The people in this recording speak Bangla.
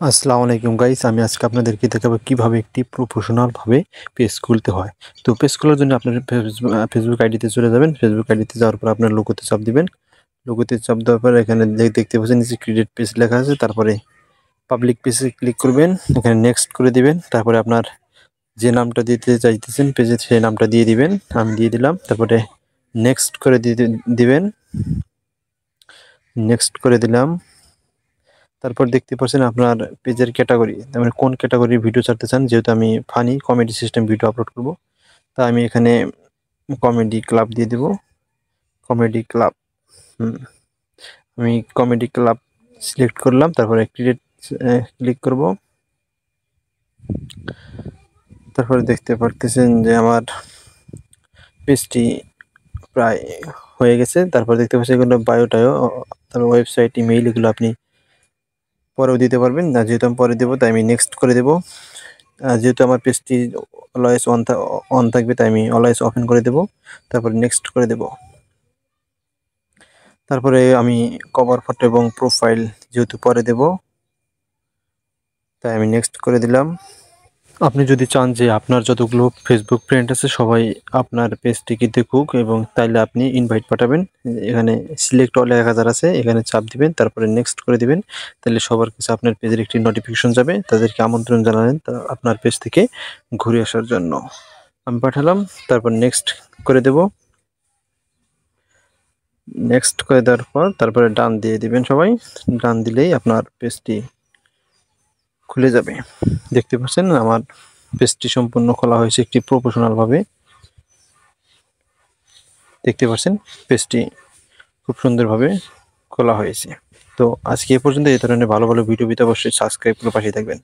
আসসালামু আলাইকুম গাইস, আমি আজকে আপনাদেরকে দেখাবো কিভাবে একটি প্রফেশনাল ভাবে পেজ খুলতে হয়। তো পেজ খোলার জন্য আপনার ফেসবুক আইডিতে চলে যাবেন। ফেসবুক আইডিতে যাওয়ার পর আপনার লোগোতে চাপ দিবেন। লোগোতে চাপ দেওয়ার পর এখানে দেখতে পাচ্ছেন নিচে ক্রিয়েট পেজ লেখা আছে, তারপরে পাবলিক পেজে ক্লিক করবেন, এখানে নেক্সট করে দিবেন। তারপরে আপনার যে নামটা দিতে চাইতেছেন পেজে সেই নামটা দিয়ে দিবেন। আমি দিয়ে দিলাম, তারপরে নেক্সট করে দিবেন। নেক্সট করে দিলাম। তারপর দেখতে পাচ্ছেন আপনার পেজের ক্যাটাগরি, মানে কোন ক্যাটাগরির ভিডিও ছাড়তে চান। যেহেতু আমি funny comedy system video upload করব, তা আমি এখানে কমেডি ক্লাব দিয়ে দেব। কমেডি ক্লাব, আমি কমেডি ক্লাব সিলেক্ট করলাম, তারপরে ক্রিয়েট ক্লিক করব। তারপরে দেখতে পারতেছেন যে আমার পেজটি প্রায় হয়ে গেছে। তারপর দেখতে পাচ্ছেন এগুলো বায়োটায়ও, তারপর ওয়েবসাইট, ইমেইল, এগুলো আপনি পরেও দিতে পারবেন না। যেহেতু আমি পরে দেবো তাই আমি নেক্সট করে দেবো। যেহেতু আমার পেজটি অলওয়েজ অন থাকবে তাই আমি অলওয়েজ ওপেন করে দেব। তারপর নেক্সট করে দেব। তারপরে আমি কভার ফটো এবং প্রোফাইল যেহেতু পরে দেব তাই আমি নেক্সট করে দিলাম। আপনি যদি চান যে আপনার যতগুলো ফেসবুক ফ্রেন্ড আছে সবাই আপনার পেজটিকে দেখুক, এবং তাইলে আপনি ইনভাইট পাঠাবেন। এখানে সিলেক্ট অল 1000 আছে, এখানে চাপ দিবেন, তারপরে নেক্সট করে দিবেন। তাহলে সবার কাছে আপনার পেজের একটি নোটিফিকেশন যাবে, তাদেরকে আমন্ত্রণ জানালেন তা আপনার পেজ থেকে ঘুরে আসার জন্য। আমি পাঠালাম, তারপর নেক্সট করে দেব। নেক্সট করে দেওয়ার পর তারপরে ডান দিয়ে দিবেন সবাই। ডান দিলেই আপনার পেজটি খুলে যাবে। দেখতে পাচ্ছেন আমার পেজটি সম্পূর্ণ খোলা হয়েছে একটি প্রফেশনাল ভাবে। দেখতে পাচ্ছেন পেজটি খুব সুন্দরভাবে খোলা হয়েছে। তো আজকে এ পর্যন্ত। এই ধরনের ভালো ভালো ভিডিও পেতে অবশ্যই সাবস্ক্রাইব করে পাশে থাকবেন।